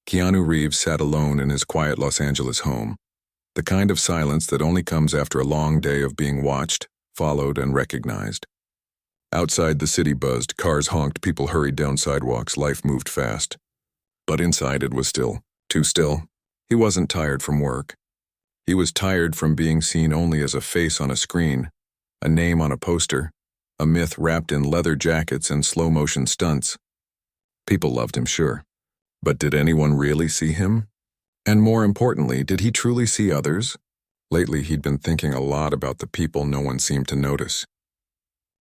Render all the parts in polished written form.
Keanu Reeves sat alone in his quiet Los Angeles home, the kind of silence that only comes after a long day of being watched, followed, and recognized. Outside, the city buzzed, cars honked, people hurried down sidewalks, life moved fast. But inside it was still, too still. He wasn't tired from work. He was tired from being seen only as a face on a screen, a name on a poster, a myth wrapped in leather jackets and slow-motion stunts. People loved him, sure. But did anyone really see him? And more importantly, did he truly see others? Lately, he'd been thinking a lot about the people no one seemed to notice.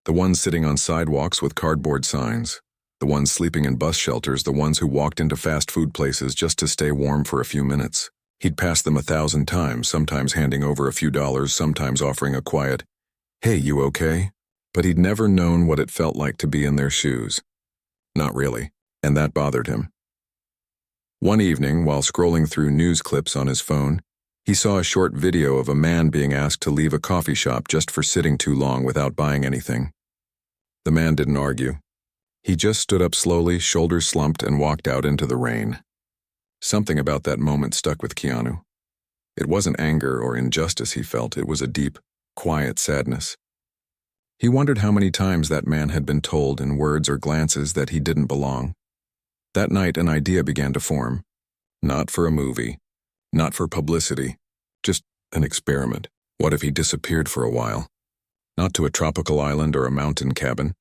The ones sitting on sidewalks with cardboard signs, the ones sleeping in bus shelters, the ones who walked into fast food places just to stay warm for a few minutes. He'd passed them 1,000 times, sometimes handing over a few dollars, sometimes offering a quiet, "Hey, you okay?" But he'd never known what it felt like to be in their shoes. Not really, and that bothered him. One evening, while scrolling through news clips on his phone, he saw a short video of a man being asked to leave a coffee shop just for sitting too long without buying anything. The man didn't argue. He just stood up slowly, shoulders slumped, and walked out into the rain. Something about that moment stuck with Keanu. It wasn't anger or injustice he felt, it was a deep, quiet sadness. He wondered how many times that man had been told in words or glances that he didn't belong. That night, an idea began to form. Not for a movie, not for publicity, just an experiment. What if he disappeared for a while? Not to a tropical island or a mountain cabin,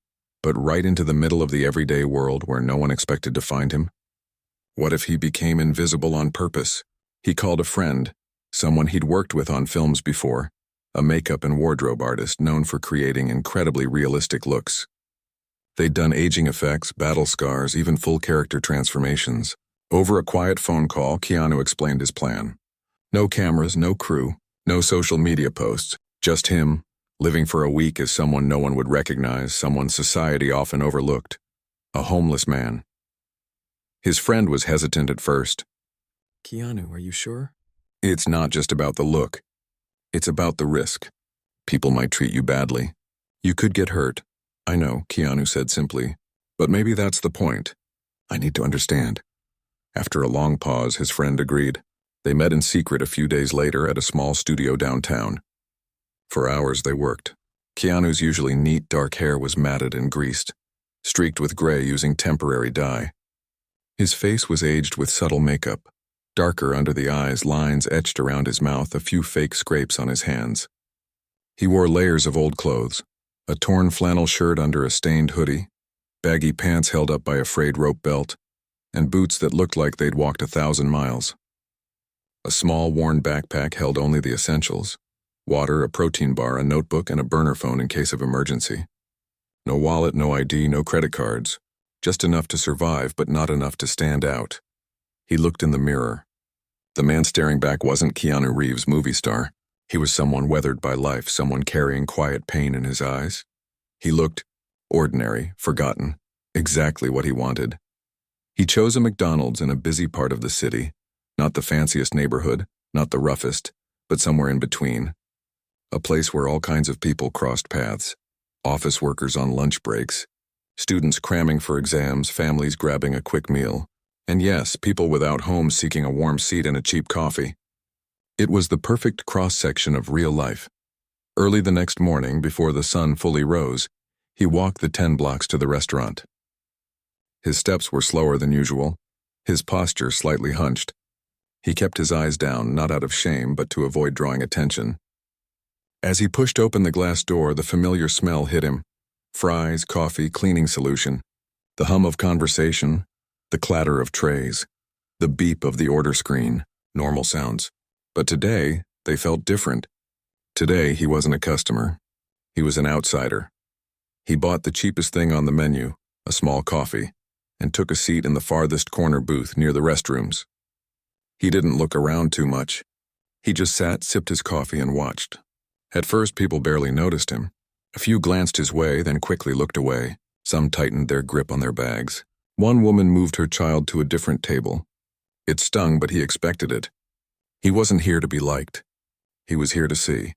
but right into the middle of the everyday world where no one expected to find him? What if he became invisible on purpose? He called a friend, someone he'd worked with on films before, a makeup and wardrobe artist known for creating incredibly realistic looks. They'd done aging effects, battle scars, even full character transformations. Over a quiet phone call, Keanu explained his plan. No cameras, no crew, no social media posts, just him, living for a week as someone no one would recognize, someone society often overlooked. A homeless man. His friend was hesitant at first. "Keanu, are you sure?" It's not just about the look. It's about the risk. People might treat you badly. You could get hurt. I know, Keanu said simply. But maybe that's the point. I need to understand. After a long pause, his friend agreed. They met in secret a few days later at a small studio downtown. For hours they worked. Keanu's usually neat, dark hair was matted and greased, streaked with gray using temporary dye. His face was aged with subtle makeup, darker under the eyes, lines etched around his mouth, a few fake scrapes on his hands. He wore layers of old clothes, a torn flannel shirt under a stained hoodie, baggy pants held up by a frayed rope belt, and boots that looked like they'd walked 1,000 miles. A small, worn backpack held only the essentials: water, a protein bar, a notebook, and a burner phone in case of emergency. No wallet, no ID, no credit cards. Just enough to survive, but not enough to stand out. He looked in the mirror. The man staring back wasn't Keanu Reeves, movie star. He was someone weathered by life, someone carrying quiet pain in his eyes. He looked ordinary, forgotten, exactly what he wanted. He chose a McDonald's in a busy part of the city, not the fanciest neighborhood, not the roughest, but somewhere in between. A place where all kinds of people crossed paths. Office workers on lunch breaks, students cramming for exams, families grabbing a quick meal, and yes, people without homes seeking a warm seat and a cheap coffee. It was the perfect cross-section of real life. Early the next morning, before the sun fully rose, he walked the 10 blocks to the restaurant. His steps were slower than usual, his posture slightly hunched. He kept his eyes down, not out of shame, but to avoid drawing attention. As he pushed open the glass door, the familiar smell hit him. Fries, coffee, cleaning solution. The hum of conversation, the clatter of trays, the beep of the order screen, normal sounds. But today, they felt different. Today, he wasn't a customer. He was an outsider. He bought the cheapest thing on the menu, a small coffee, and took a seat in the farthest corner booth near the restrooms. He didn't look around too much. He just sat, sipped his coffee, and watched. At first, people barely noticed him. A few glanced his way, then quickly looked away. Some tightened their grip on their bags. One woman moved her child to a different table. It stung, but he expected it. He wasn't here to be liked. He was here to see.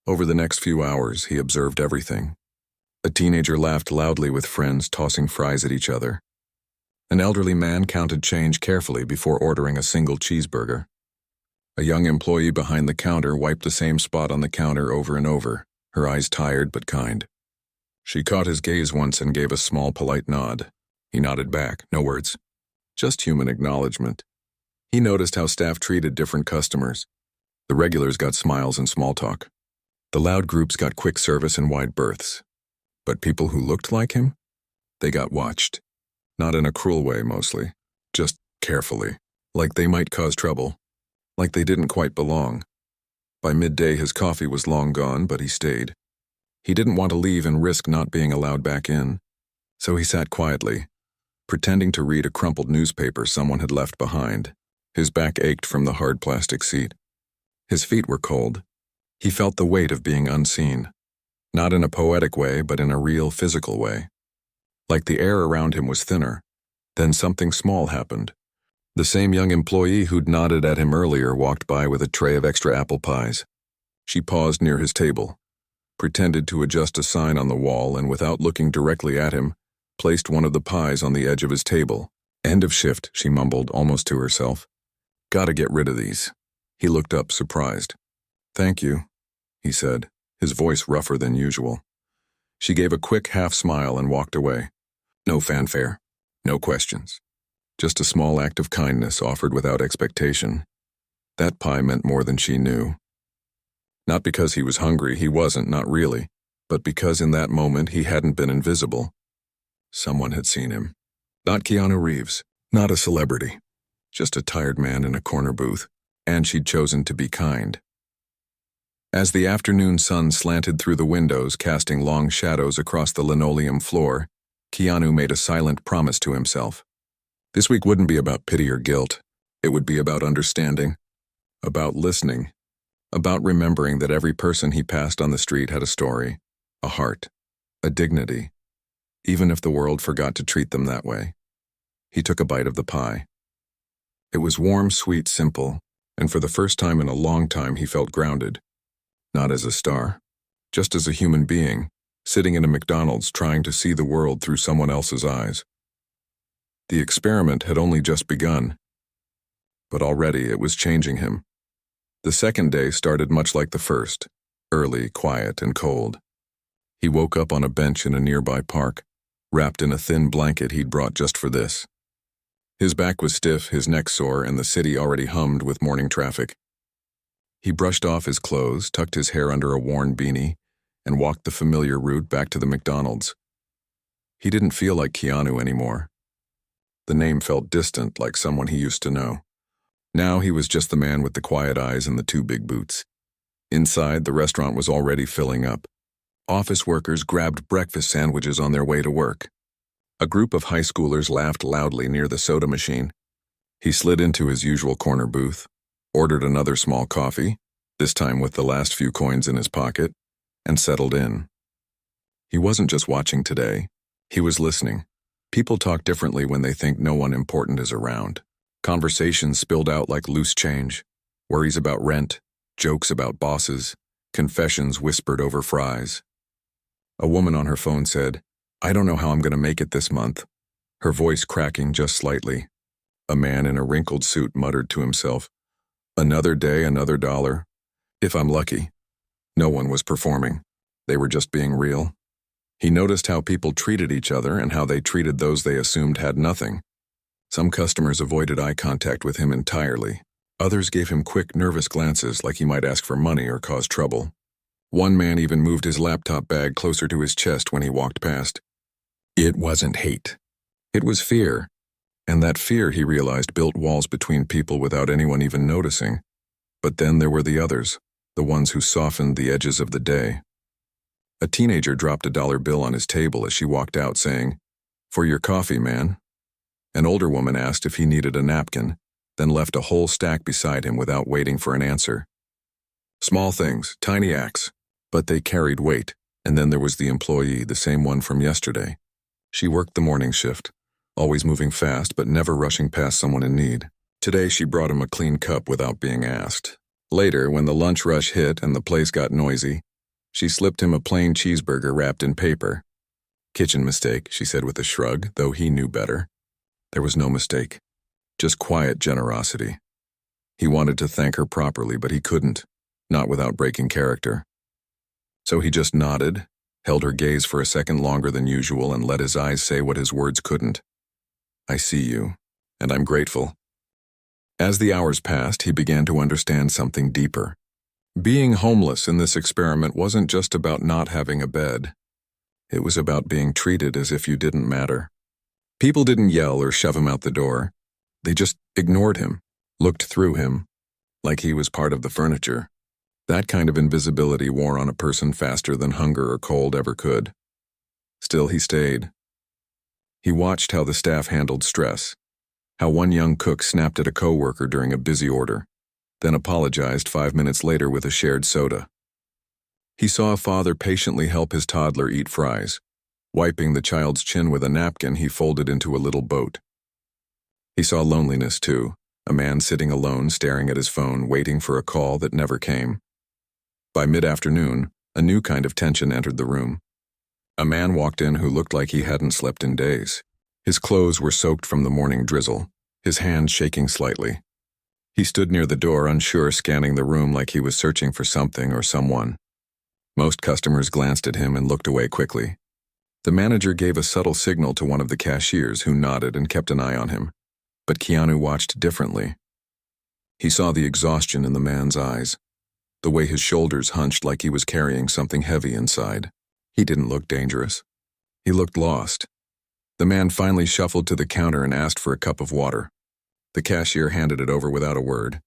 Over the next few hours, he observed everything. A teenager laughed loudly with friends, tossing fries at each other. An elderly man counted change carefully before ordering a single cheeseburger. A young employee behind the counter wiped the same spot on the counter over and over, her eyes tired but kind. She caught his gaze once and gave a small, polite nod. He nodded back, no words. Just human acknowledgement. He noticed how staff treated different customers. The regulars got smiles and small talk. The loud groups got quick service and wide berths. But people who looked like him? They got watched. Not in a cruel way, mostly. Just carefully. Like they might cause trouble. Like they didn't quite belong. By midday, his coffee was long gone, but he stayed. He didn't want to leave and risk not being allowed back in. So he sat quietly, pretending to read a crumpled newspaper someone had left behind. His back ached from the hard plastic seat. His feet were cold. He felt the weight of being unseen. Not in a poetic way, but in a real physical way. Like the air around him was thinner. Then something small happened. The same young employee who'd nodded at him earlier walked by with a tray of extra apple pies. She paused near his table, pretended to adjust a sign on the wall, and without looking directly at him, placed one of the pies on the edge of his table. End of shift, she mumbled, almost to herself. Gotta get rid of these. He looked up, surprised. Thank you, he said, his voice rougher than usual. She gave a quick half-smile and walked away. No fanfare, no questions. Just a small act of kindness offered without expectation. That pie meant more than she knew. Not because he was hungry, he wasn't, not really, but because in that moment he hadn't been invisible. Someone had seen him. Not Keanu Reeves, not a celebrity. Just a tired man in a corner booth, and she'd chosen to be kind. As the afternoon sun slanted through the windows, casting long shadows across the linoleum floor, Keanu made a silent promise to himself. This week wouldn't be about pity or guilt. It would be about understanding, about listening, about remembering that every person he passed on the street had a story, a heart, a dignity, even if the world forgot to treat them that way. He took a bite of the pie. It was warm, sweet, simple, and for the first time in a long time he felt grounded. Not as a star, just as a human being, sitting in a McDonald's trying to see the world through someone else's eyes. The experiment had only just begun, but already it was changing him. The second day started much like the first, early, quiet, and cold. He woke up on a bench in a nearby park, wrapped in a thin blanket he'd brought just for this. His back was stiff, his neck sore, and the city already hummed with morning traffic. He brushed off his clothes, tucked his hair under a worn beanie, and walked the familiar route back to the McDonald's. He didn't feel like Keanu anymore. The name felt distant, like someone he used to know. Now he was just the man with the quiet eyes and the two big boots. Inside, the restaurant was already filling up. Office workers grabbed breakfast sandwiches on their way to work. A group of high schoolers laughed loudly near the soda machine. He slid into his usual corner booth, ordered another small coffee, this time with the last few coins in his pocket, and settled in. He wasn't just watching today. He was listening. People talk differently when they think no one important is around. Conversations spilled out like loose change. Worries about rent, jokes about bosses, confessions whispered over fries. A woman on her phone said, "I don't know how I'm going to make it this month," her voice cracking just slightly. A man in a wrinkled suit muttered to himself, "Another day, another dollar. If I'm lucky." No one was performing. They were just being real. He noticed how people treated each other and how they treated those they assumed had nothing. Some customers avoided eye contact with him entirely. Others gave him quick, nervous glances like he might ask for money or cause trouble. One man even moved his laptop bag closer to his chest when he walked past. It wasn't hate. It was fear. And that fear, he realized, built walls between people without anyone even noticing. But then there were the others, the ones who softened the edges of the day. A teenager dropped a dollar bill on his table as she walked out, saying, "For your coffee, man." An older woman asked if he needed a napkin, then left a whole stack beside him without waiting for an answer. Small things, tiny acts, but they carried weight. And then there was the employee, the same one from yesterday. She worked the morning shift, always moving fast but never rushing past someone in need. Today she brought him a clean cup without being asked. Later, when the lunch rush hit and the place got noisy, she slipped him a plain cheeseburger wrapped in paper. "Kitchen mistake," she said with a shrug, though he knew better. There was no mistake, just quiet generosity. He wanted to thank her properly, but he couldn't, not without breaking character. So he just nodded, held her gaze for a second longer than usual, and let his eyes say what his words couldn't. I see you, and I'm grateful. As the hours passed, he began to understand something deeper. Being homeless in this experiment wasn't just about not having a bed. It was about being treated as if you didn't matter. People didn't yell or shove him out the door. They just ignored him, looked through him, like he was part of the furniture. That kind of invisibility wore on a person faster than hunger or cold ever could. Still, he stayed. He watched how the staff handled stress, how one young cook snapped at a coworker during a busy order, then apologized 5 minutes later with a shared soda. He saw a father patiently help his toddler eat fries, wiping the child's chin with a napkin he folded into a little boat. He saw loneliness, too, a man sitting alone staring at his phone, waiting for a call that never came. By mid-afternoon, a new kind of tension entered the room. A man walked in who looked like he hadn't slept in days. His clothes were soaked from the morning drizzle, his hands shaking slightly. He stood near the door, unsure, scanning the room like he was searching for something or someone. Most customers glanced at him and looked away quickly. The manager gave a subtle signal to one of the cashiers, who nodded and kept an eye on him. But Keanu watched differently. He saw the exhaustion in the man's eyes, the way his shoulders hunched like he was carrying something heavy inside. He didn't look dangerous. He looked lost. The man finally shuffled to the counter and asked for a cup of water. The cashier handed it over without a word.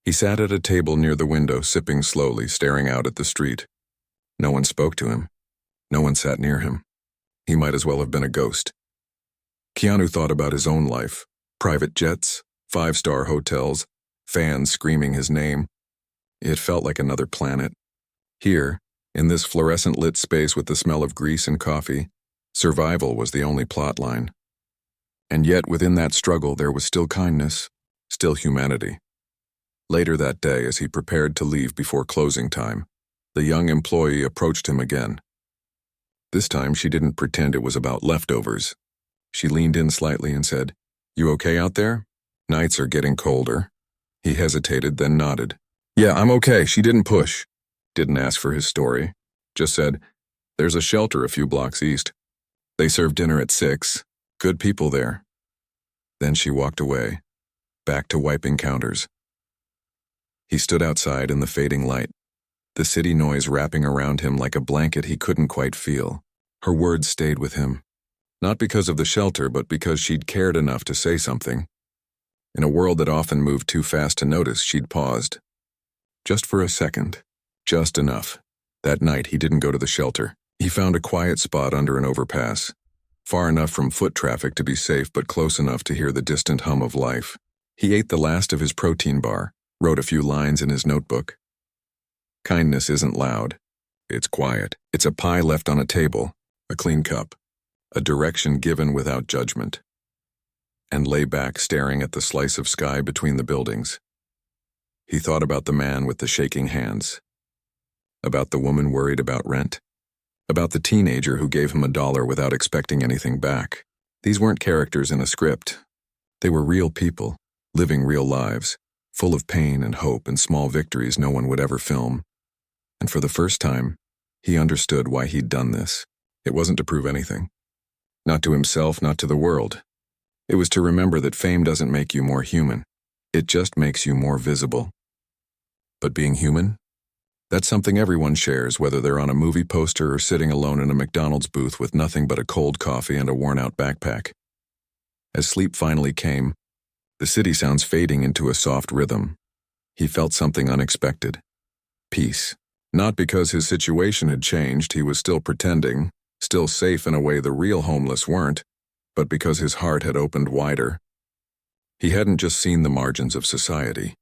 He sat at a table near the window, sipping slowly, staring out at the street. No one spoke to him. No one sat near him. He might as well have been a ghost. Keanu thought about his own life. Private jets, 5-star hotels, fans screaming his name. It felt like another planet. Here, in this fluorescent-lit space with the smell of grease and coffee, survival was the only plot line. And yet within that struggle there was still kindness, still humanity. Later that day, as he prepared to leave before closing time, the young employee approached him again. This time she didn't pretend it was about leftovers. She leaned in slightly and said, "You okay out there? Nights are getting colder." He hesitated, then nodded. "Yeah, I'm okay." She didn't push. Didn't ask for his story. Just said, "There's a shelter a few blocks east. They serve dinner at 6. Good people there." Then she walked away, back to wiping counters. He stood outside in the fading light, the city noise wrapping around him like a blanket he couldn't quite feel. Her words stayed with him, not because of the shelter, but because she'd cared enough to say something. In a world that often moved too fast to notice, she'd paused. Just for a second. Just enough. That night, he didn't go to the shelter. He found a quiet spot under an overpass, far enough from foot traffic to be safe, but close enough to hear the distant hum of life. He ate the last of his protein bar, wrote a few lines in his notebook. Kindness isn't loud. It's quiet. It's a pie left on a table, a clean cup, a direction given without judgment. And lay back staring at the slice of sky between the buildings. He thought about the man with the shaking hands, about the woman worried about rent, about the teenager who gave him $1 without expecting anything back. These weren't characters in a script. They were real people, living real lives, full of pain and hope and small victories no one would ever film. And for the first time, he understood why he'd done this. It wasn't to prove anything. Not to himself, not to the world. It was to remember that fame doesn't make you more human. It just makes you more visible. But being human? That's something everyone shares, whether they're on a movie poster or sitting alone in a McDonald's booth with nothing but a cold coffee and a worn-out backpack. As sleep finally came, the city sounds fading into a soft rhythm. He felt something unexpected. Peace. Not because his situation had changed, he was still pretending, still safe in a way the real homeless weren't, but because his heart had opened wider. He hadn't just seen the margins of society.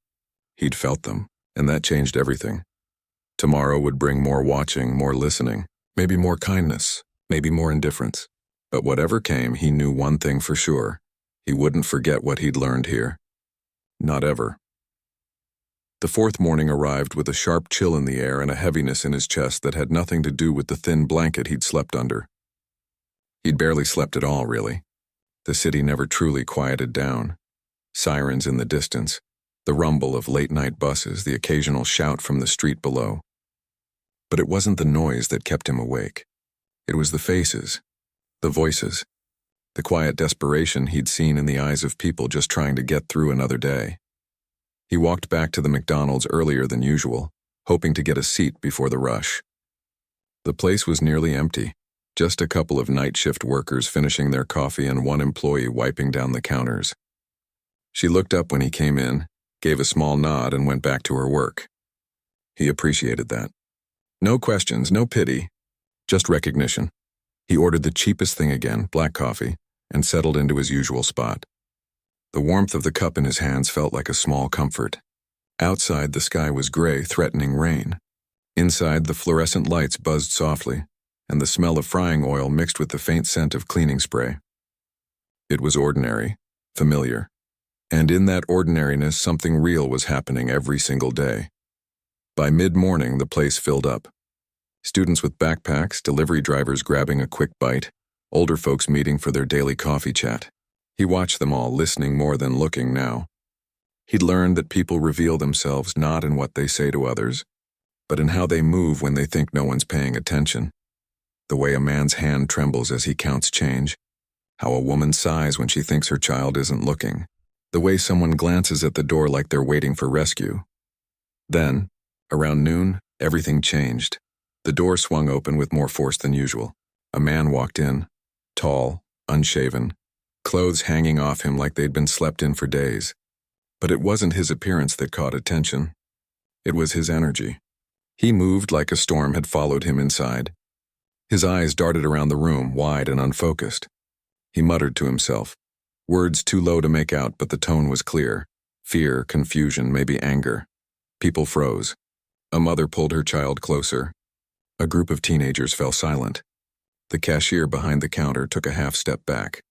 He'd felt them, and that changed everything. Tomorrow would bring more watching, more listening, maybe more kindness, maybe more indifference. But whatever came, he knew one thing for sure. He wouldn't forget what he'd learned here. Not ever. The fourth morning arrived with a sharp chill in the air and a heaviness in his chest that had nothing to do with the thin blanket he'd slept under. He'd barely slept at all, really. The city never truly quieted down. Sirens in the distance, the rumble of late-night buses, the occasional shout from the street below. But it wasn't the noise that kept him awake. It was the faces, the voices, the quiet desperation he'd seen in the eyes of people just trying to get through another day. He walked back to the McDonald's earlier than usual, hoping to get a seat before the rush. The place was nearly empty, just a couple of night shift workers finishing their coffee and one employee wiping down the counters. She looked up when he came in, gave a small nod, and went back to her work. He appreciated that. No questions, no pity, just recognition. He ordered the cheapest thing again, black coffee, and settled into his usual spot. The warmth of the cup in his hands felt like a small comfort. Outside, the sky was gray, threatening rain. Inside, the fluorescent lights buzzed softly, and the smell of frying oil mixed with the faint scent of cleaning spray. It was ordinary, familiar, and in that ordinariness something real was happening every single day. By mid-morning, the place filled up. Students with backpacks, delivery drivers grabbing a quick bite, older folks meeting for their daily coffee chat. He watched them all, listening more than looking now. He'd learned that people reveal themselves not in what they say to others, but in how they move when they think no one's paying attention. The way a man's hand trembles as he counts change, how a woman sighs when she thinks her child isn't looking, the way someone glances at the door like they're waiting for rescue. Then, around noon, everything changed. The door swung open with more force than usual. A man walked in, tall, unshaven, clothes hanging off him like they'd been slept in for days. But it wasn't his appearance that caught attention. It was his energy. He moved like a storm had followed him inside. His eyes darted around the room, wide and unfocused. He muttered to himself, words too low to make out, but the tone was clear. Fear, confusion, maybe anger. People froze. A mother pulled her child closer. A group of teenagers fell silent. The cashier behind the counter took a half step back.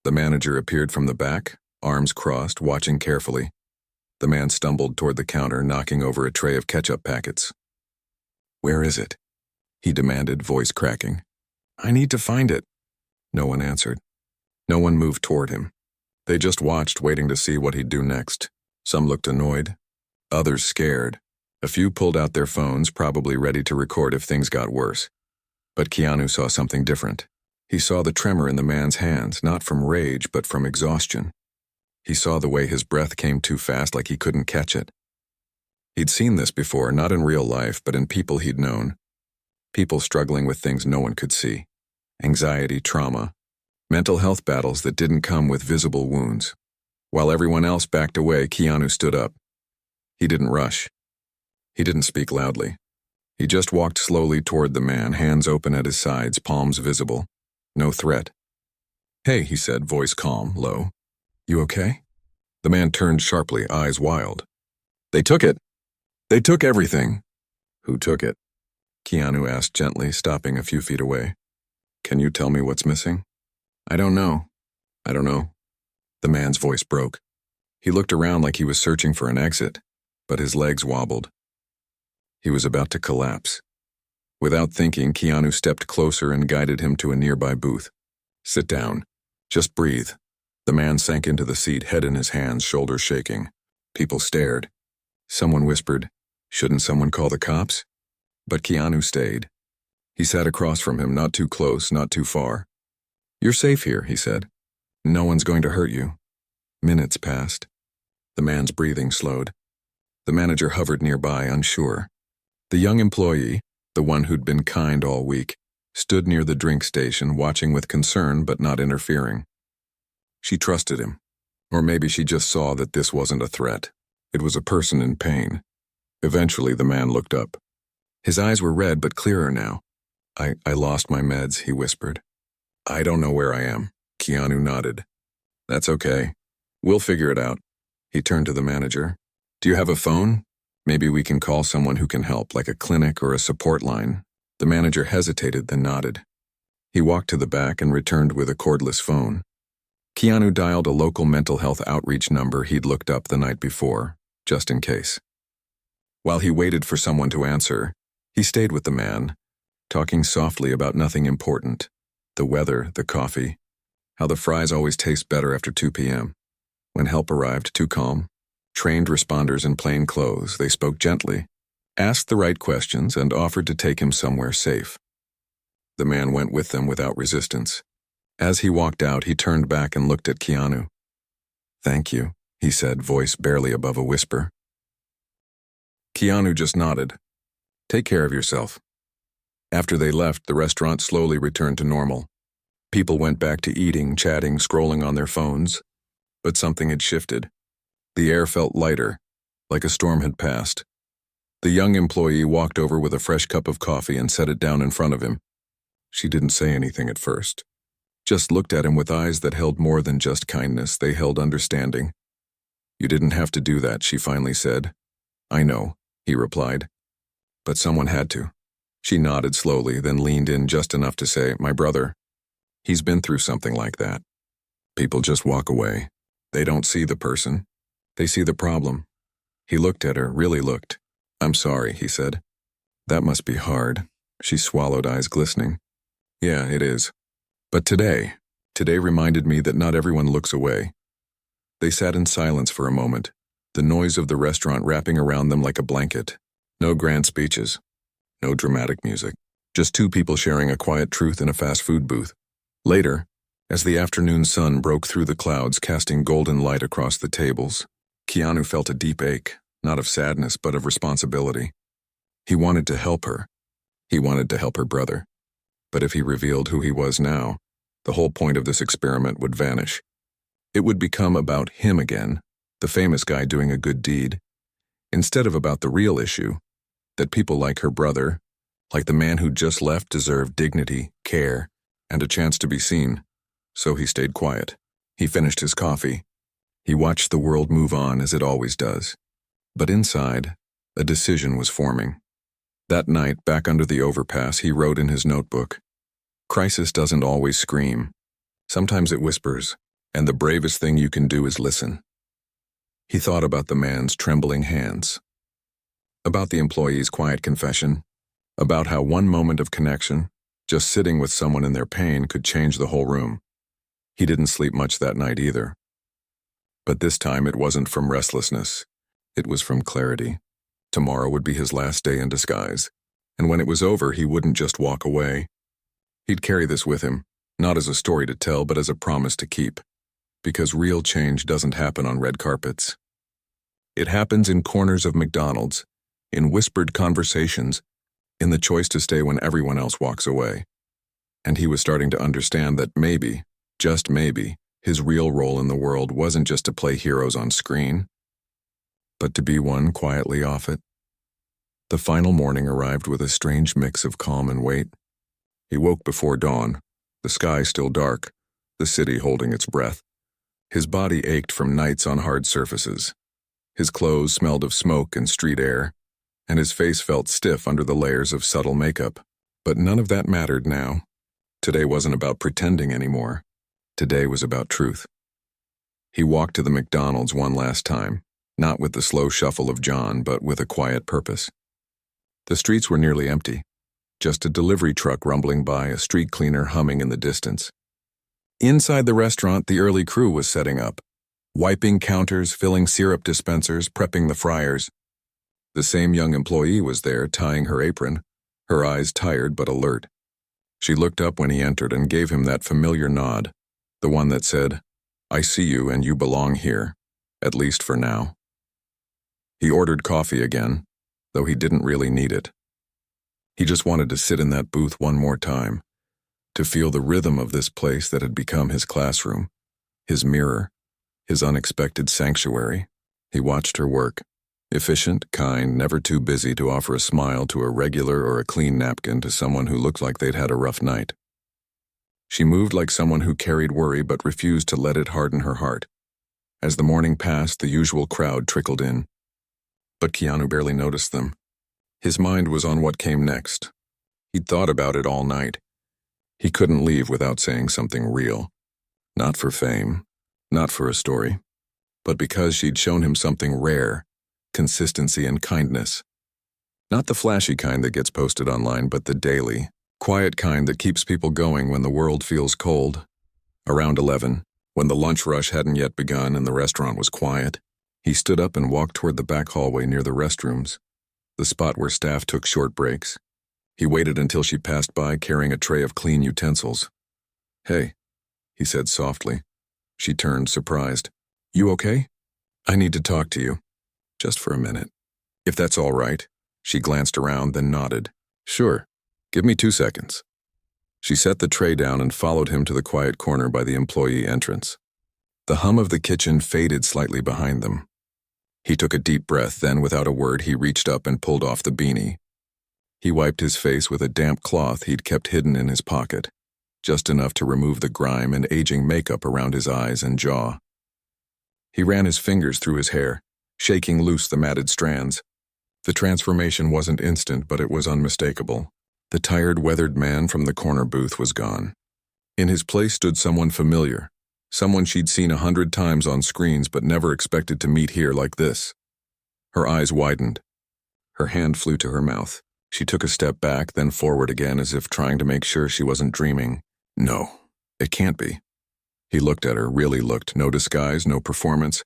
The manager appeared from the back, arms crossed, watching carefully. The man stumbled toward the counter, knocking over a tray of ketchup packets. "Where is it?" he demanded, voice cracking. "I need to find it." No one answered. No one moved toward him. They just watched, waiting to see what he'd do next. Some looked annoyed, others scared. A few pulled out their phones, probably ready to record if things got worse. But Keanu saw something different. He saw the tremor in the man's hands, not from rage, but from exhaustion. He saw the way his breath came too fast, like he couldn't catch it. He'd seen this before, not in real life, but in people he'd known. People struggling with things no one could see. Anxiety, trauma, mental health battles that didn't come with visible wounds. While everyone else backed away, Keanu stood up. He didn't rush. He didn't speak loudly. He just walked slowly toward the man, hands open at his sides, palms visible. No threat. "Hey," he said, voice calm, low. "You okay?" The man turned sharply, eyes wild. "They took it. They took everything." "Who took it?" Keanu asked gently, stopping a few feet away. "Can you tell me what's missing?" "I don't know. I don't know." The man's voice broke. He looked around like he was searching for an exit, but his legs wobbled. He was about to collapse. Without thinking, Keanu stepped closer and guided him to a nearby booth. "Sit down. Just breathe." The man sank into the seat, head in his hands, shoulders shaking. People stared. Someone whispered, "Shouldn't someone call the cops?" But Keanu stayed. He sat across from him, not too close, not too far. "You're safe here," he said. "No one's going to hurt you." Minutes passed. The man's breathing slowed. The manager hovered nearby, unsure. The young employee, the one who'd been kind all week, stood near the drink station, watching with concern but not interfering. She trusted him. Or maybe she just saw that this wasn't a threat. It was a person in pain. Eventually, the man looked up. His eyes were red but clearer now. I lost my meds," he whispered. "I don't know where I am." Keanu nodded. "That's okay. We'll figure it out." He turned to the manager. "Do you have a phone? Maybe we can call someone who can help, like a clinic or a support line." The manager hesitated, then nodded. He walked to the back and returned with a cordless phone. Keanu dialed a local mental health outreach number he'd looked up the night before, just in case. While he waited for someone to answer, he stayed with the man, talking softly about nothing important. The weather, the coffee, How the fries always taste better after 2 p.m. When help arrived, too calm. Trained responders in plain clothes, they spoke gently, asked the right questions, and offered to take him somewhere safe. The man went with them without resistance. As he walked out, he turned back and looked at Keanu. "Thank you," he said, voice barely above a whisper. Keanu just nodded. "Take care of yourself." After they left, the restaurant slowly returned to normal. People went back to eating, chatting, scrolling on their phones. But something had shifted. The air felt lighter, like a storm had passed. The young employee walked over with a fresh cup of coffee and set it down in front of him. She didn't say anything at first, just looked at him with eyes that held more than just kindness, they held understanding. "You didn't have to do that," she finally said. "I know," he replied. "But someone had to." She nodded slowly, then leaned in just enough to say, "My brother, he's been through something like that." People just walk away. They don't see the person. They see the problem. He looked at her, really looked. "I'm sorry," he said. "That must be hard." She swallowed, eyes glistening. "Yeah, it is. But today reminded me that not everyone looks away." They sat in silence for a moment, the noise of the restaurant wrapping around them like a blanket. No grand speeches, no dramatic music, just two people sharing a quiet truth in a fast food booth. Later, as the afternoon sun broke through the clouds, casting golden light across the tables, Keanu felt a deep ache, not of sadness but of responsibility. He wanted to help her. He wanted to help her brother. But if he revealed who he was now, the whole point of this experiment would vanish. It would become about him again, the famous guy doing a good deed, instead of about the real issue, that people like her brother, like the man who just left, deserved dignity, care, and a chance to be seen. So he stayed quiet. He finished his coffee. He watched the world move on as it always does. But inside, a decision was forming. That night, back under the overpass, he wrote in his notebook, "Crisis doesn't always scream. Sometimes it whispers, and the bravest thing you can do is listen." He thought about the man's trembling hands, about the employee's quiet confession, about how one moment of connection, just sitting with someone in their pain, could change the whole room. He didn't sleep much that night either. But this time it wasn't from restlessness. It was from clarity. Tomorrow would be his last day in disguise, and when it was over, he wouldn't just walk away. He'd carry this with him, not as a story to tell, but as a promise to keep. Because real change doesn't happen on red carpets. It happens in corners of McDonald's, in whispered conversations, in the choice to stay when everyone else walks away. And he was starting to understand that maybe, just maybe, his real role in the world wasn't just to play heroes on screen, but to be one quietly off it. The final morning arrived with a strange mix of calm and weight. He woke before dawn, the sky still dark, the city holding its breath. His body ached from nights on hard surfaces. His clothes smelled of smoke and street air, and his face felt stiff under the layers of subtle makeup. But none of that mattered now. Today wasn't about pretending anymore. Today was about truth. He walked to the McDonald's one last time, not with the slow shuffle of John, but with a quiet purpose. The streets were nearly empty. Just a delivery truck rumbling by, a street cleaner humming in the distance. Inside the restaurant, the early crew was setting up, wiping counters, filling syrup dispensers, prepping the fryers. The same young employee was there, tying her apron, her eyes tired but alert. She looked up when he entered and gave him that familiar nod, the one that said, "I see you and you belong here, at least for now." He ordered coffee again, though he didn't really need it. He just wanted to sit in that booth one more time, to feel the rhythm of this place that had become his classroom, his mirror, his unexpected sanctuary. He watched her work, efficient, kind, never too busy to offer a smile to a regular or a clean napkin to someone who looked like they'd had a rough night. She moved like someone who carried worry but refused to let it harden her heart. As the morning passed, the usual crowd trickled in. But Keanu barely noticed them. His mind was on what came next. He'd thought about it all night. He couldn't leave without saying something real. Not for fame, not for a story, but because she'd shown him something rare, consistency and kindness. Not the flashy kind that gets posted online, but the daily, quiet kind that keeps people going when the world feels cold. Around 11, when the lunch rush hadn't yet begun and the restaurant was quiet, he stood up and walked toward the back hallway near the restrooms, the spot where staff took short breaks. He waited until she passed by carrying a tray of clean utensils. "Hey," he said softly. She turned, surprised. "You okay? I need to talk to you. Just for a minute. If that's all right." She glanced around, then nodded. "Sure. Give me 2 seconds." She set the tray down and followed him to the quiet corner by the employee entrance. The hum of the kitchen faded slightly behind them. He took a deep breath, then without a word he reached up and pulled off the beanie. He wiped his face with a damp cloth he'd kept hidden in his pocket, just enough to remove the grime and aging makeup around his eyes and jaw. He ran his fingers through his hair, shaking loose the matted strands. The transformation wasn't instant, but it was unmistakable. The tired, weathered man from the corner booth was gone. In his place stood someone familiar, someone she'd seen 100 times on screens but never expected to meet here like this. Her eyes widened. Her hand flew to her mouth. She took a step back, then forward again as if trying to make sure she wasn't dreaming. No, it can't be. He looked at her, really looked, no disguise, no performance,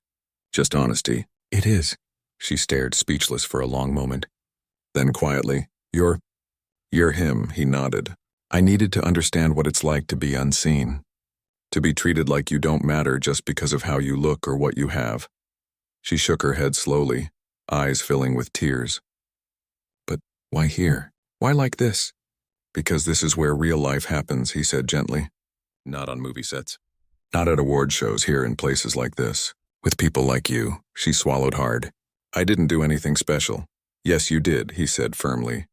just honesty. "It is." She stared, speechless for a long moment. Then quietly, You're him," he nodded. "I needed to understand what it's like to be unseen. To be treated like you don't matter just because of how you look or what you have." She shook her head slowly, eyes filling with tears. "But why here? Why like this?" "Because this is where real life happens," he said gently. "Not on movie sets. Not at award shows, here in places like this. With people like you." She swallowed hard. "I didn't do anything special." "Yes, you did," he said firmly.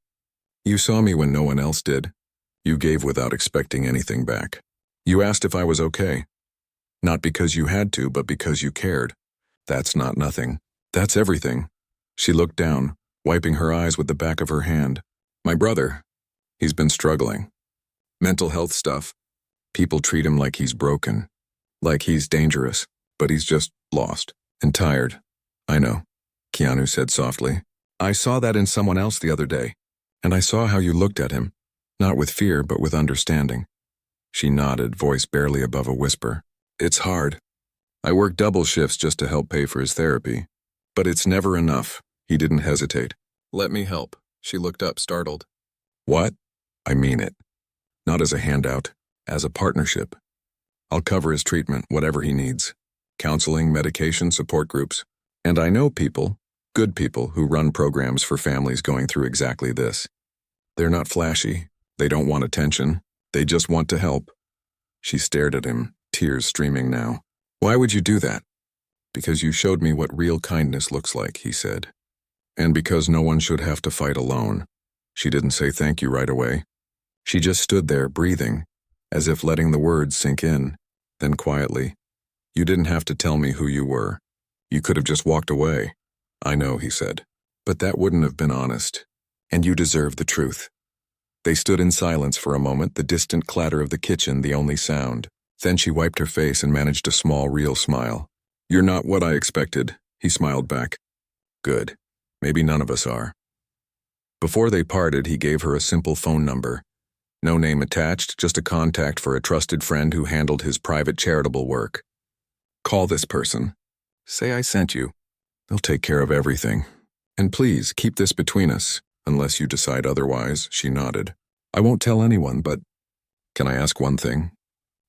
"You saw me when no one else did. You gave without expecting anything back. You asked if I was okay. Not because you had to, but because you cared. That's not nothing. That's everything." She looked down, wiping her eyes with the back of her hand. "My brother, he's been struggling. Mental health stuff. People treat him like he's broken, like he's dangerous, but he's just lost and tired." "I know," Keanu said softly. "I saw that in someone else the other day. And I saw how you looked at him, not with fear, but with understanding." She nodded, voice barely above a whisper. "It's hard. I work double shifts just to help pay for his therapy. But it's never enough." He didn't hesitate. "Let me help." She looked up, startled. "What?" "I mean it. Not as a handout, as a partnership. I'll cover his treatment, whatever he needs. Counseling, medication, support groups. And I know people, good people, who run programs for families going through exactly this. They're not flashy. They don't want attention. They just want to help." She stared at him, tears streaming now. "Why would you do that?" "Because you showed me what real kindness looks like," he said. "And because no one should have to fight alone." She didn't say thank you right away. She just stood there, breathing, as if letting the words sink in. Then quietly, "You didn't have to tell me who you were. You could have just walked away." "I know," he said. "But that wouldn't have been honest. And you deserve the truth." They stood in silence for a moment, the distant clatter of the kitchen the only sound. Then she wiped her face and managed a small, real smile. "You're not what I expected," he smiled back. "Good. Maybe none of us are." Before they parted, he gave her a simple phone number. No name attached, just a contact for a trusted friend who handled his private charitable work. "Call this person. Say I sent you. They'll take care of everything. And please, keep this between us, unless you decide otherwise." She nodded. "I won't tell anyone, but can I ask one thing?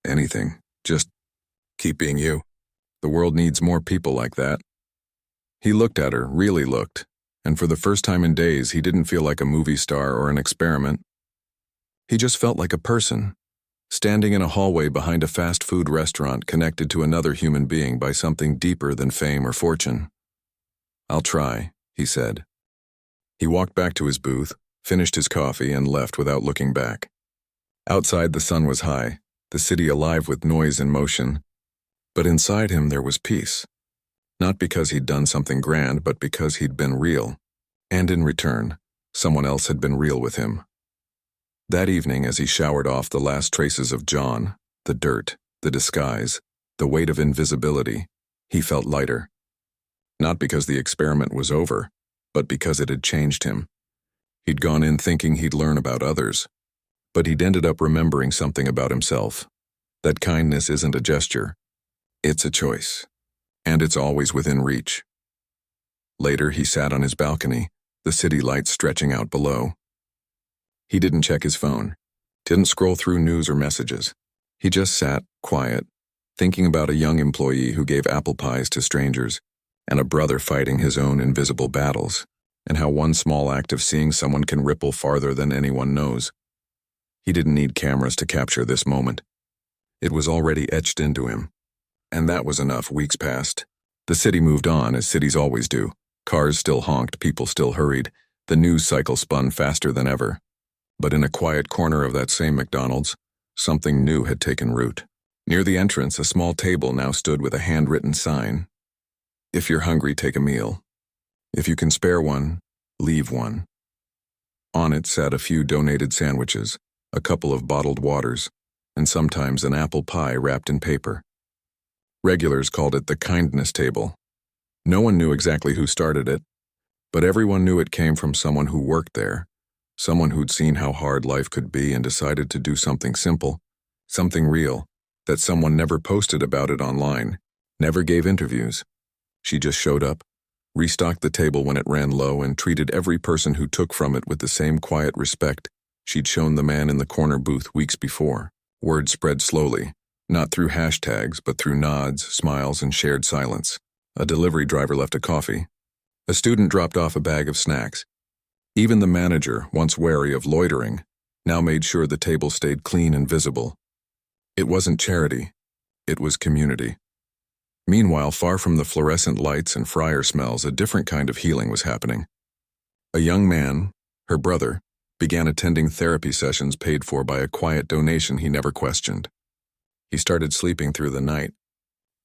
Anything. Just keep being you. The world needs more people like that." He looked at her, really looked, and for the first time in days, he didn't feel like a movie star or an experiment. He just felt like a person, standing in a hallway behind a fast food restaurant connected to another human being by something deeper than fame or fortune. "I'll try," he said. He walked back to his booth, finished his coffee, and left without looking back. Outside the sun was high, the city alive with noise and motion. But inside him there was peace. Not because he'd done something grand, but because he'd been real. And in return, someone else had been real with him. That evening, as he showered off the last traces of John, the dirt, the disguise, the weight of invisibility, he felt lighter. Not because the experiment was over, but because it had changed him. He'd gone in thinking he'd learn about others, but he'd ended up remembering something about himself. That kindness isn't a gesture. It's a choice. And it's always within reach. Later, he sat on his balcony, the city lights stretching out below. He didn't check his phone, didn't scroll through news or messages. He just sat, quiet, thinking about a young employee who gave apple pies to strangers, and a brother fighting his own invisible battles, and how one small act of seeing someone can ripple farther than anyone knows. He didn't need cameras to capture this moment. It was already etched into him. And that was enough. Weeks passed. The city moved on, as cities always do. Cars still honked, people still hurried. The news cycle spun faster than ever. But in a quiet corner of that same McDonald's, something new had taken root. Near the entrance, a small table now stood with a handwritten sign. If you're hungry, take a meal. If you can spare one, leave one. On it sat a few donated sandwiches, a couple of bottled waters, and sometimes an apple pie wrapped in paper. Regulars called it the kindness table. No one knew exactly who started it, but everyone knew it came from someone who worked there, someone who'd seen how hard life could be and decided to do something simple, something real, that someone never posted about it online, never gave interviews. She just showed up, restocked the table when it ran low, and treated every person who took from it with the same quiet respect she'd shown the man in the corner booth weeks before. Word spread slowly, not through hashtags, but through nods, smiles, and shared silence. A delivery driver left a coffee. A student dropped off a bag of snacks. Even the manager, once wary of loitering, now made sure the table stayed clean and visible. It wasn't charity. It was community. Meanwhile, far from the fluorescent lights and fryer smells, a different kind of healing was happening. A young man, her brother, began attending therapy sessions paid for by a quiet donation he never questioned. He started sleeping through the night.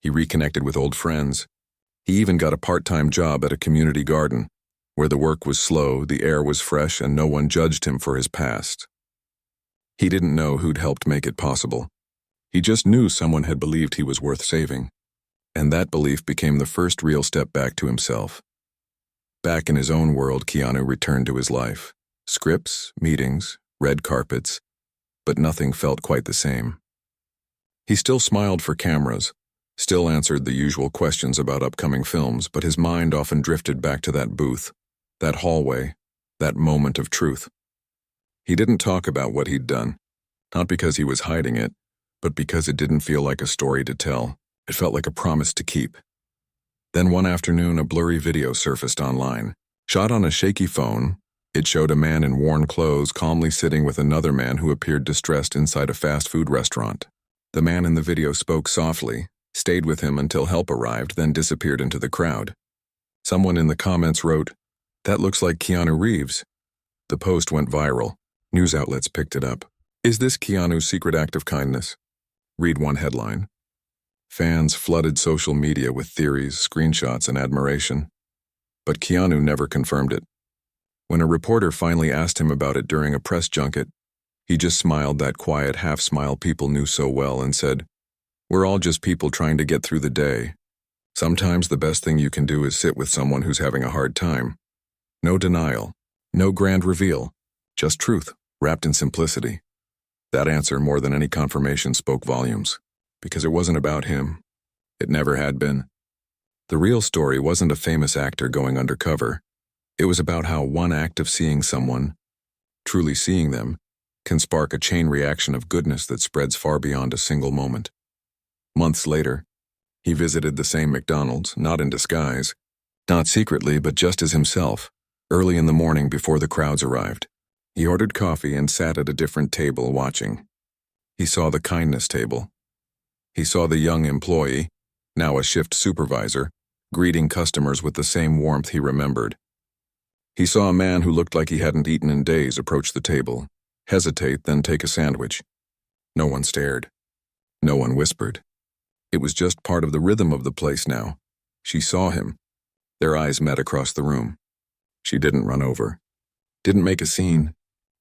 He reconnected with old friends. He even got a part-time job at a community garden, where the work was slow, the air was fresh, and no one judged him for his past. He didn't know who'd helped make it possible. He just knew someone had believed he was worth saving. And that belief became the first real step back to himself. Back in his own world, Keanu returned to his life. Scripts, meetings, red carpets, but nothing felt quite the same. He still smiled for cameras, still answered the usual questions about upcoming films, but his mind often drifted back to that booth, that hallway, that moment of truth. He didn't talk about what he'd done, not because he was hiding it, but because it didn't feel like a story to tell. It felt like a promise to keep. Then one afternoon, a blurry video surfaced online. Shot on a shaky phone, it showed a man in worn clothes calmly sitting with another man who appeared distressed inside a fast food restaurant. The man in the video spoke softly, stayed with him until help arrived, then disappeared into the crowd. Someone in the comments wrote, "That looks like Keanu Reeves." The post went viral. News outlets picked it up. Is this Keanu's secret act of kindness? Read one headline. Fans flooded social media with theories, screenshots, and admiration. But Keanu never confirmed it. When a reporter finally asked him about it during a press junket, he just smiled that quiet half-smile people knew so well and said, "We're all just people trying to get through the day. Sometimes the best thing you can do is sit with someone who's having a hard time. No denial, no grand reveal, just truth, wrapped in simplicity." That answer, more than any confirmation, spoke volumes. Because it wasn't about him. It never had been. The real story wasn't a famous actor going undercover. It was about how one act of seeing someone, truly seeing them, can spark a chain reaction of goodness that spreads far beyond a single moment. Months later, he visited the same McDonald's, not in disguise, not secretly, but just as himself, early in the morning before the crowds arrived. He ordered coffee and sat at a different table watching. He saw the kindness table. He saw the young employee, now a shift supervisor, greeting customers with the same warmth he remembered. He saw a man who looked like he hadn't eaten in days approach the table, hesitate, then take a sandwich. No one stared. No one whispered. It was just part of the rhythm of the place now. She saw him. Their eyes met across the room. She didn't run over. Didn't make a scene.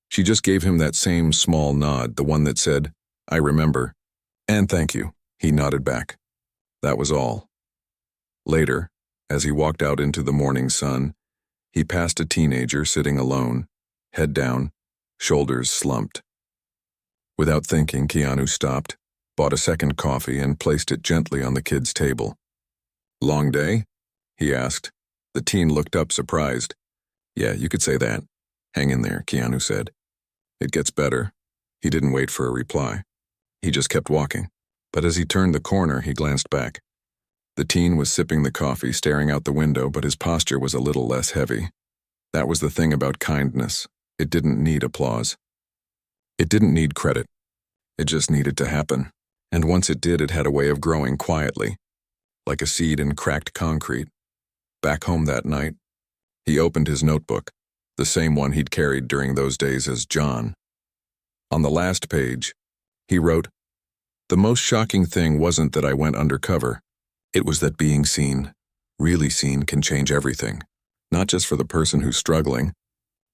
She just gave him that same small nod, the one that said, "I remember. And thank you." He nodded back. That was all. Later, as he walked out into the morning sun, he passed a teenager sitting alone, head down, shoulders slumped. Without thinking, Keanu stopped, bought a second coffee, and placed it gently on the kid's table. "Long day?" he asked. The teen looked up, surprised. "Yeah, you could say that. Hang in there," Keanu said. "It gets better." He didn't wait for a reply. He just kept walking. But as he turned the corner, he glanced back. The teen was sipping the coffee, staring out the window, but his posture was a little less heavy. That was the thing about kindness. It didn't need applause. It didn't need credit. It just needed to happen. And once it did, it had a way of growing quietly, like a seed in cracked concrete. Back home that night, he opened his notebook, the same one he'd carried during those days as John. On the last page, he wrote, "The most shocking thing wasn't that I went undercover. It was that being seen, really seen, can change everything. Not just for the person who's struggling,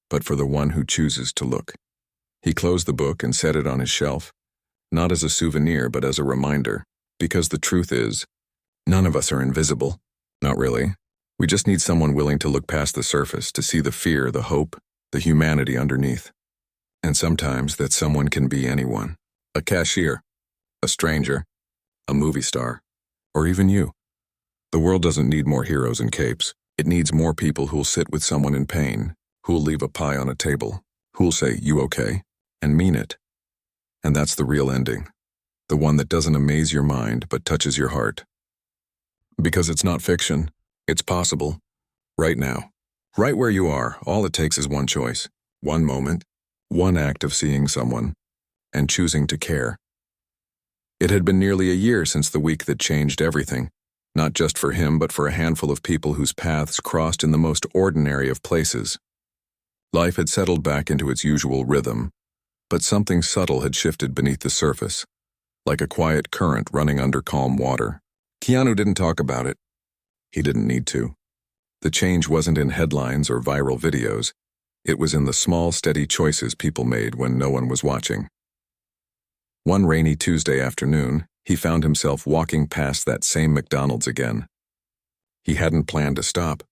but for the one who chooses to look." He closed the book and set it on his shelf, not as a souvenir, but as a reminder. Because the truth is, none of us are invisible. Not really. We just need someone willing to look past the surface, to see the fear, the hope, the humanity underneath. And sometimes that someone can be anyone. A cashier, a stranger, a movie star, or even you. The world doesn't need more heroes in capes. It needs more people who'll sit with someone in pain, who'll leave a pie on a table, who'll say, "You okay?" and mean it. And that's the real ending. The one that doesn't amaze your mind, but touches your heart. Because it's not fiction. It's possible. Right now. Right where you are, all it takes is one choice, one moment, one act of seeing someone, and choosing to care. It had been nearly a year since the week that changed everything, not just for him, but for a handful of people whose paths crossed in the most ordinary of places. Life had settled back into its usual rhythm, but something subtle had shifted beneath the surface, like a quiet current running under calm water. Keanu didn't talk about it. He didn't need to. The change wasn't in headlines or viral videos. It was in the small, steady choices people made when no one was watching. One rainy Tuesday afternoon, he found himself walking past that same McDonald's again. He hadn't planned to stop.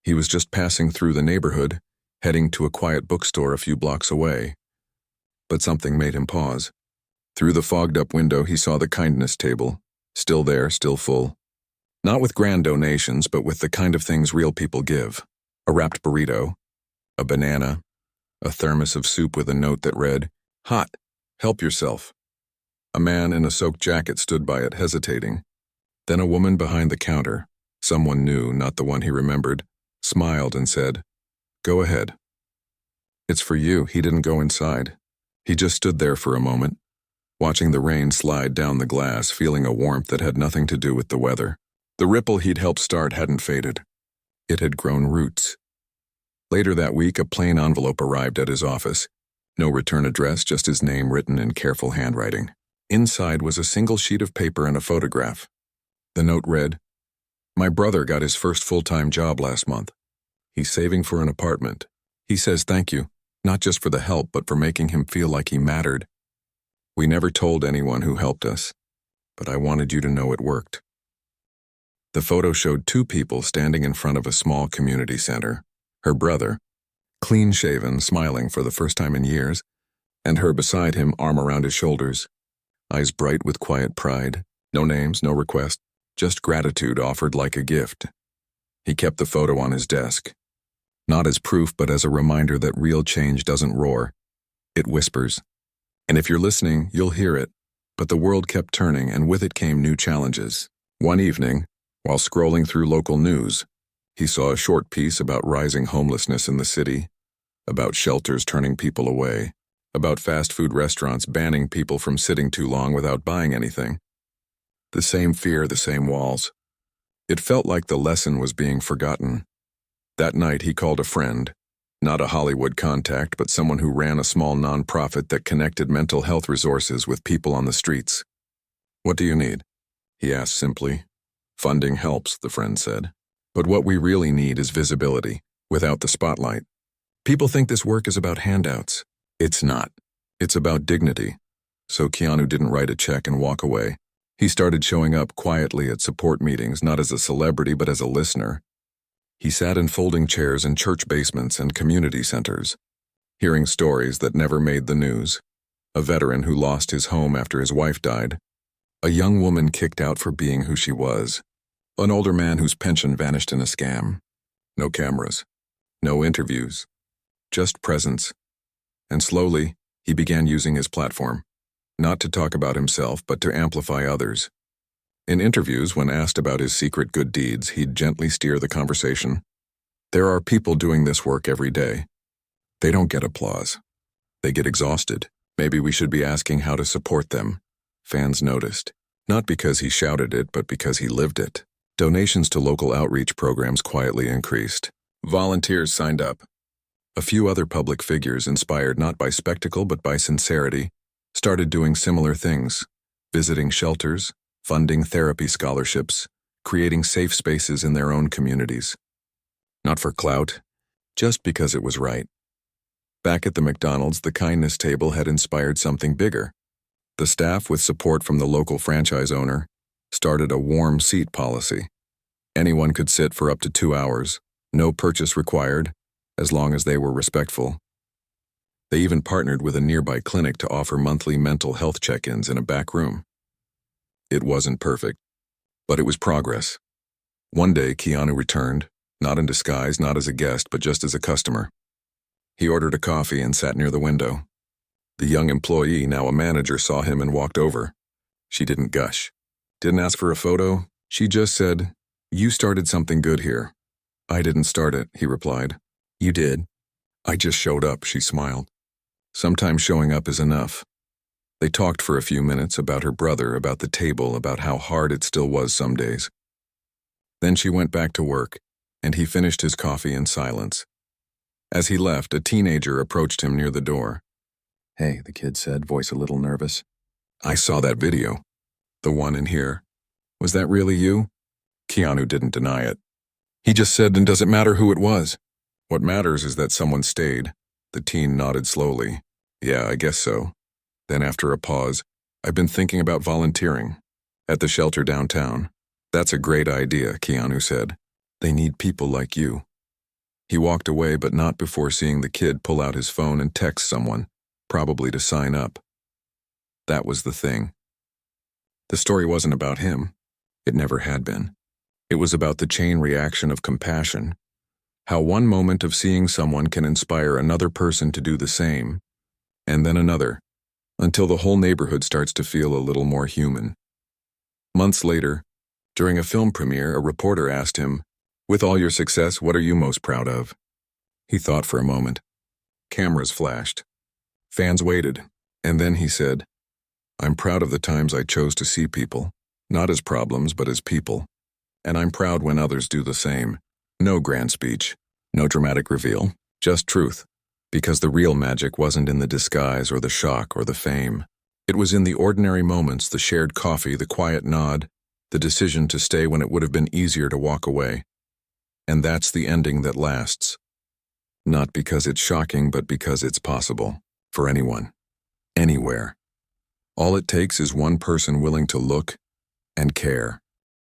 He was just passing through the neighborhood, heading to a quiet bookstore a few blocks away. But something made him pause. Through the fogged-up window, he saw the kindness table, still there, still full. Not with grand donations, but with the kind of things real people give. A wrapped burrito, a banana, a thermos of soup with a note that read, "Hot, help yourself." A man in a soaked jacket stood by it, hesitating. Then a woman behind the counter, someone new, not the one he remembered, smiled and said, "Go ahead." "It's for you." He didn't go inside. He just stood there for a moment, watching the rain slide down the glass, feeling a warmth that had nothing to do with the weather. The ripple he'd helped start hadn't faded. It had grown roots. Later that week, a plain envelope arrived at his office. No return address, just his name written in careful handwriting. Inside was a single sheet of paper and a photograph. The note read, "My brother got his first full-time job last month. He's saving for an apartment. He says thank you, not just for the help, but for making him feel like he mattered. We never told anyone who helped us, but I wanted you to know it worked." The photo showed two people standing in front of a small community center. Her brother, clean-shaven, smiling for the first time in years, and her beside him, arm around his shoulders, eyes bright with quiet pride. No names, no request, just gratitude offered like a gift. He kept the photo on his desk, not as proof, but as a reminder that real change doesn't roar. It whispers. And if you're listening, you'll hear it. But the world kept turning, and with it came new challenges. One evening, while scrolling through local news, he saw a short piece about rising homelessness in the city, about shelters turning people away, about fast food restaurants banning people from sitting too long without buying anything. The same fear, the same walls. It felt like the lesson was being forgotten. That night he called a friend, not a Hollywood contact, but someone who ran a small nonprofit that connected mental health resources with people on the streets. "What do you need?" he asked simply. "Funding helps," the friend said. "But what we really need is visibility, without the spotlight. People think this work is about handouts. It's not. It's about dignity." So Keanu didn't write a check and walk away. He started showing up quietly at support meetings, not as a celebrity, but as a listener. He sat in folding chairs in church basements and community centers, hearing stories that never made the news. A veteran who lost his home after his wife died, A young woman kicked out for being who she was. An older man whose pension vanished in a scam. No cameras. No interviews. Just presence. And slowly, he began using his platform. Not to talk about himself, but to amplify others. In interviews, when asked about his secret good deeds, he'd gently steer the conversation. There are people doing this work every day. They don't get applause. They get exhausted. Maybe we should be asking how to support them. Fans noticed. Not because he shouted it, but because he lived it. Donations to local outreach programs quietly increased. Volunteers signed up. A few other public figures, inspired not by spectacle but by sincerity, started doing similar things, visiting shelters, funding therapy scholarships, creating safe spaces in their own communities. Not for clout, just because it was right. Back at the McDonald's, the kindness table had inspired something bigger. The staff, with support from the local franchise owner, started a warm seat policy. Anyone could sit for up to 2 hours, no purchase required, as long as they were respectful. They even partnered with a nearby clinic to offer monthly mental health check-ins in a back room. It wasn't perfect, but it was progress. One day, Keanu returned, not in disguise, not as a guest, but just as a customer. He ordered a coffee and sat near the window. The young employee, now a manager, saw him and walked over. She didn't gush. Didn't ask for a photo. She just said, "You started something good here." "I didn't start it," he replied. "You did." "I just showed up," she smiled. Sometimes showing up is enough. They talked for a few minutes about her brother, about the table, about how hard it still was some days. Then she went back to work, and he finished his coffee in silence. As he left, a teenager approached him near the door. Hey, the kid said, voice a little nervous. "I saw that video. The one in here. Was that really you?" Keanu didn't deny it. He just said, "And does it matter who it was? What matters is that someone stayed." The teen nodded slowly. "Yeah, I guess so." Then after a pause, "I've been thinking about volunteering. At the shelter downtown." "That's a great idea," Keanu said. "They need people like you." He walked away, but not before seeing the kid pull out his phone and text someone, probably to sign up. That was the thing. The story wasn't about him. It never had been. It was about the chain reaction of compassion. How one moment of seeing someone can inspire another person to do the same, and then another, until the whole neighborhood starts to feel a little more human. Months later, during a film premiere, a reporter asked him, "With all your success, what are you most proud of?" He thought for a moment. Cameras flashed. Fans waited, and then he said, "I'm proud of the times I chose to see people, not as problems but as people. And I'm proud when others do the same." No grand speech, no dramatic reveal, just truth. Because the real magic wasn't in the disguise or the shock or the fame. It was in the ordinary moments, the shared coffee, the quiet nod, the decision to stay when it would have been easier to walk away. And that's the ending that lasts. Not because it's shocking, but because it's possible. For anyone. Anywhere. All it takes is one person willing to look and care.